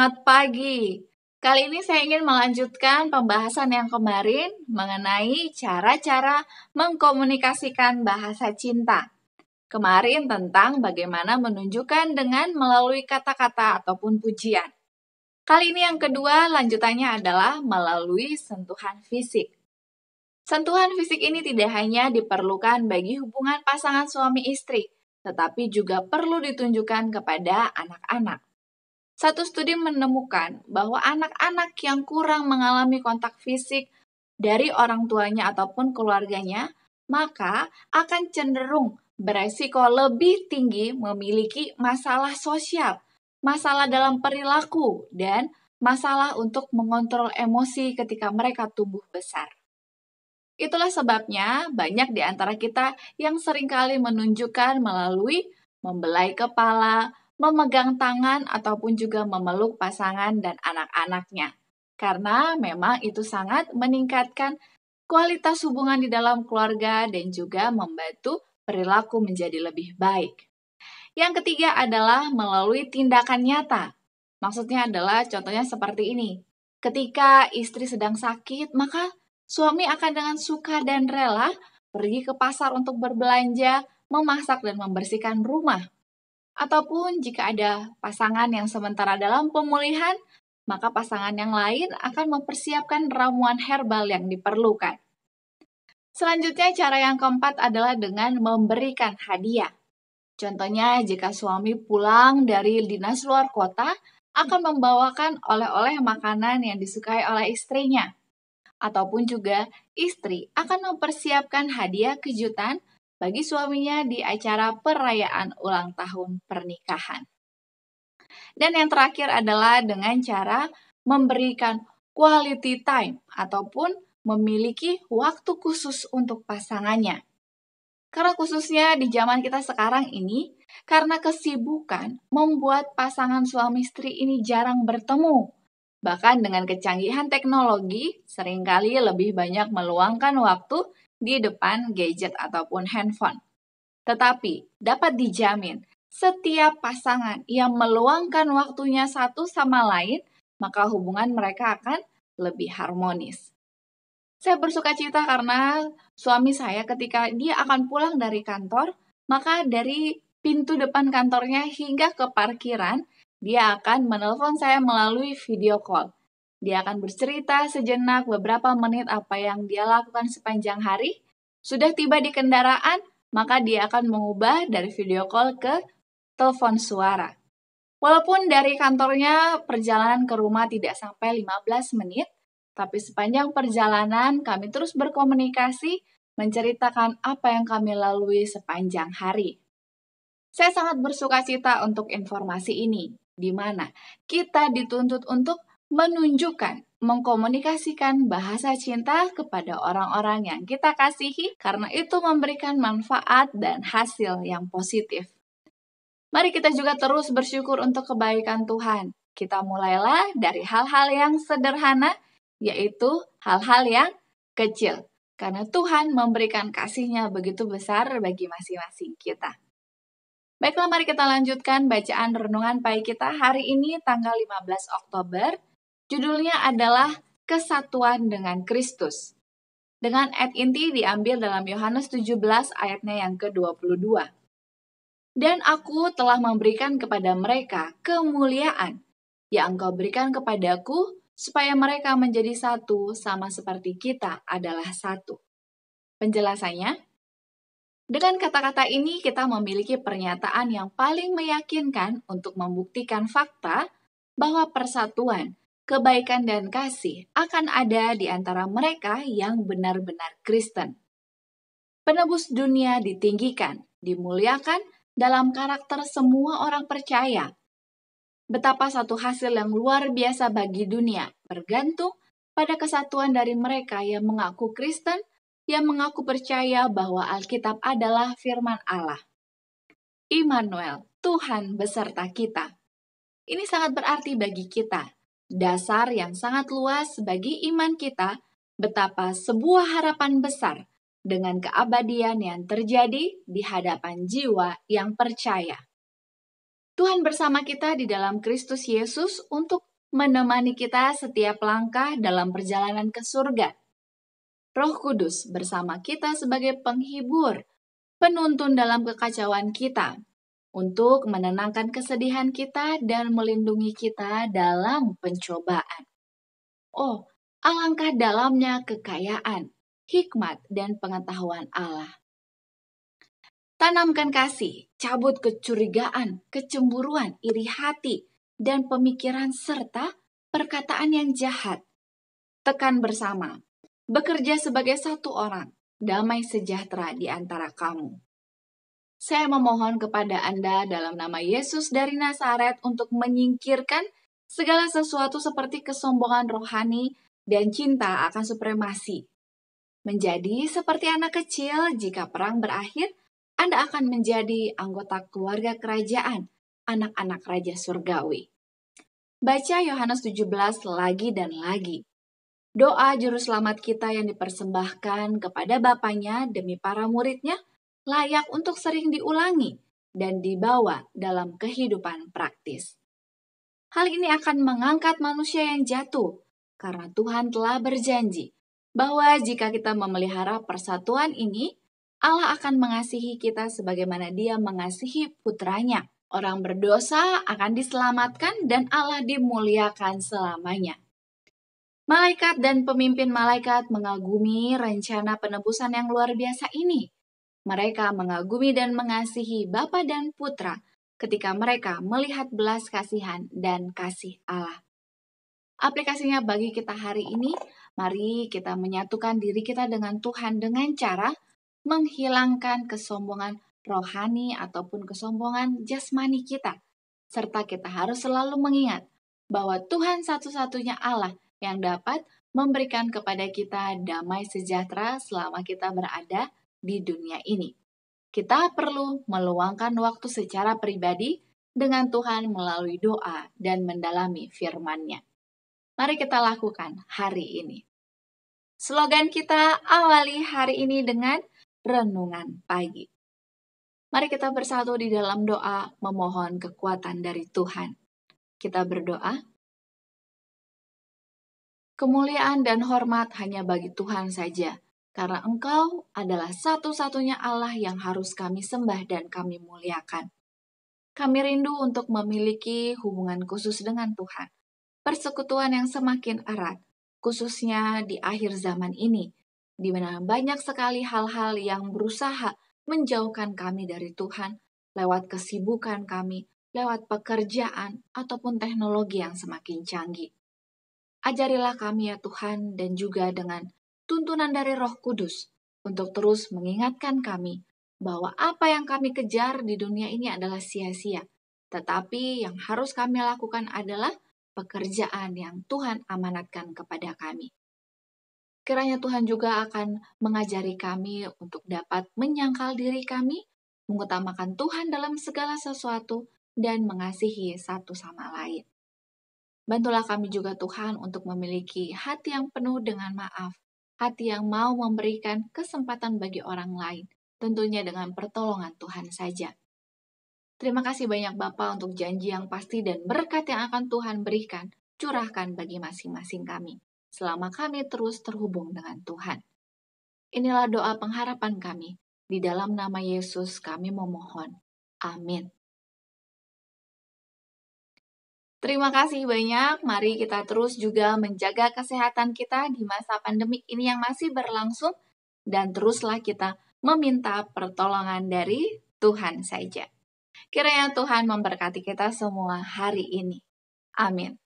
Semangat pagi! Kali ini saya ingin melanjutkan pembahasan yang kemarin mengenai cara-cara mengkomunikasikan bahasa cinta. Kemarin tentang bagaimana menunjukkan dengan melalui kata-kata ataupun pujian. Kali ini yang kedua lanjutannya adalah melalui sentuhan fisik. Sentuhan fisik ini tidak hanya diperlukan bagi hubungan pasangan suami istri, tetapi juga perlu ditunjukkan kepada anak-anak. Satu studi menemukan bahwa anak-anak yang kurang mengalami kontak fisik dari orang tuanya ataupun keluarganya, maka akan cenderung beresiko lebih tinggi memiliki masalah sosial, masalah dalam perilaku, dan masalah untuk mengontrol emosi ketika mereka tumbuh besar. Itulah sebabnya banyak di antara kita yang seringkali menunjukkan melalui membelai kepala, memegang tangan, ataupun juga memeluk pasangan dan anak-anaknya. Karena memang itu sangat meningkatkan kualitas hubungan di dalam keluarga dan juga membantu perilaku menjadi lebih baik. Yang ketiga adalah melalui tindakan nyata. Maksudnya adalah contohnya seperti ini. Ketika istri sedang sakit, maka suami akan dengan suka dan rela pergi ke pasar untuk berbelanja, memasak dan membersihkan rumah. Ataupun jika ada pasangan yang sementara dalam pemulihan, maka pasangan yang lain akan mempersiapkan ramuan herbal yang diperlukan. Selanjutnya, cara yang keempat adalah dengan memberikan hadiah. Contohnya, jika suami pulang dari dinas luar kota, akan membawakan oleh-oleh makanan yang disukai oleh istrinya. Ataupun juga istri akan mempersiapkan hadiah kejutan bagi suaminya di acara perayaan ulang tahun pernikahan. Dan yang terakhir adalah dengan cara memberikan quality time ataupun memiliki waktu khusus untuk pasangannya. Karena khususnya di zaman kita sekarang ini, karena kesibukan membuat pasangan suami istri ini jarang bertemu. Bahkan dengan kecanggihan teknologi, seringkali lebih banyak meluangkan waktu di depan gadget ataupun handphone. Tetapi dapat dijamin, setiap pasangan yang meluangkan waktunya satu sama lain, maka hubungan mereka akan lebih harmonis. Saya bersukacita karena suami saya ketika dia akan pulang dari kantor, maka dari pintu depan kantornya hingga ke parkiran, dia akan menelpon saya melalui video call. Dia akan bercerita sejenak beberapa menit apa yang dia lakukan sepanjang hari. Sudah tiba di kendaraan, maka dia akan mengubah dari video call ke telepon suara. Walaupun dari kantornya perjalanan ke rumah tidak sampai 15 menit, tapi sepanjang perjalanan kami terus berkomunikasi, menceritakan apa yang kami lalui sepanjang hari. Saya sangat bersukacita untuk informasi ini, di mana kita dituntut untuk menunjukkan, mengkomunikasikan bahasa cinta kepada orang-orang yang kita kasihi, karena itu memberikan manfaat dan hasil yang positif. Mari kita juga terus bersyukur untuk kebaikan Tuhan. Kita mulailah dari hal-hal yang sederhana, yaitu hal-hal yang kecil. Karena Tuhan memberikan kasih-Nya begitu besar bagi masing-masing kita. Baiklah, mari kita lanjutkan bacaan renungan pagi kita hari ini tanggal 15 Oktober. Judulnya adalah Kesatuan dengan Kristus. Dengan ayat inti diambil dalam Yohanes 17 ayatnya yang ke-22. Dan aku telah memberikan kepada mereka kemuliaan yang Engkau berikan kepadaku, supaya mereka menjadi satu sama seperti kita adalah satu. Penjelasannya, dengan kata-kata ini kita memiliki pernyataan yang paling meyakinkan untuk membuktikan fakta bahwa persatuan, kebaikan dan kasih akan ada di antara mereka yang benar-benar Kristen. Penebus dunia ditinggikan, dimuliakan dalam karakter semua orang percaya. Betapa satu hasil yang luar biasa bagi dunia bergantung pada kesatuan dari mereka yang mengaku Kristen, yang mengaku percaya bahwa Alkitab adalah firman Allah. Immanuel, Tuhan beserta kita. Ini sangat berarti bagi kita. Dasar yang sangat luas bagi iman kita, betapa sebuah harapan besar dengan keabadian yang terjadi di hadapan jiwa yang percaya. Tuhan bersama kita di dalam Kristus Yesus untuk menemani kita setiap langkah dalam perjalanan ke surga. Roh Kudus bersama kita sebagai penghibur, penuntun dalam kekacauan kita, untuk menenangkan kesedihan kita dan melindungi kita dalam pencobaan. Oh, alangkah dalamnya kekayaan, hikmat, dan pengetahuan Allah. Tanamkan kasih, cabut kecurigaan, kecemburuan, iri hati, dan pemikiran serta perkataan yang jahat. Tekan bersama, bekerja sebagai satu orang, damai sejahtera di antara kamu. Saya memohon kepada Anda dalam nama Yesus dari Nazaret untuk menyingkirkan segala sesuatu seperti kesombongan rohani dan cinta akan supremasi. Menjadi seperti anak kecil, jika perang berakhir, Anda akan menjadi anggota keluarga kerajaan, anak-anak Raja Surgawi. Baca Yohanes 17 lagi dan lagi. Doa juru selamat kita yang dipersembahkan kepada Bapanya demi para muridnya layak untuk sering diulangi dan dibawa dalam kehidupan praktis. Hal ini akan mengangkat manusia yang jatuh, karena Tuhan telah berjanji bahwa jika kita memelihara persatuan ini, Allah akan mengasihi kita sebagaimana Dia mengasihi putranya. Orang berdosa akan diselamatkan dan Allah dimuliakan selamanya. Malaikat dan pemimpin malaikat mengagumi rencana penebusan yang luar biasa ini. Mereka mengagumi dan mengasihi Bapa dan Putra ketika mereka melihat belas kasihan dan kasih Allah. Aplikasinya bagi kita hari ini, mari kita menyatukan diri kita dengan Tuhan dengan cara menghilangkan kesombongan rohani ataupun kesombongan jasmani kita. Serta kita harus selalu mengingat bahwa Tuhan satu-satunya Allah yang dapat memberikan kepada kita damai sejahtera selama kita berada di dunia ini. Kita perlu meluangkan waktu secara pribadi dengan Tuhan melalui doa dan mendalami firman-Nya. Mari kita lakukan hari ini. Slogan kita awali hari ini dengan renungan pagi. Mari kita bersatu di dalam doa memohon kekuatan dari Tuhan. Kita berdoa. Kemuliaan dan hormat hanya bagi Tuhan saja, karena Engkau adalah satu-satunya Allah yang harus kami sembah dan kami muliakan. Kami rindu untuk memiliki hubungan khusus dengan Tuhan, persekutuan yang semakin erat, khususnya di akhir zaman ini, di mana banyak sekali hal-hal yang berusaha menjauhkan kami dari Tuhan lewat kesibukan kami, lewat pekerjaan, ataupun teknologi yang semakin canggih. Ajarilah kami ya Tuhan, dan juga dengan tuntunan dari Roh Kudus untuk terus mengingatkan kami bahwa apa yang kami kejar di dunia ini adalah sia-sia. Tetapi yang harus kami lakukan adalah pekerjaan yang Tuhan amanatkan kepada kami. Kiranya Tuhan juga akan mengajari kami untuk dapat menyangkal diri kami, mengutamakan Tuhan dalam segala sesuatu, dan mengasihi satu sama lain. Bantulah kami juga Tuhan untuk memiliki hati yang penuh dengan maaf, hati yang mau memberikan kesempatan bagi orang lain, tentunya dengan pertolongan Tuhan saja. Terima kasih banyak Bapa untuk janji yang pasti dan berkat yang akan Tuhan berikan, curahkan bagi masing-masing kami, selama kami terus terhubung dengan Tuhan. Inilah doa pengharapan kami, di dalam nama Yesus kami memohon. Amin. Terima kasih banyak, mari kita terus juga menjaga kesehatan kita di masa pandemik ini yang masih berlangsung, dan teruslah kita meminta pertolongan dari Tuhan saja. Kiranya Tuhan memberkati kita semua hari ini. Amin.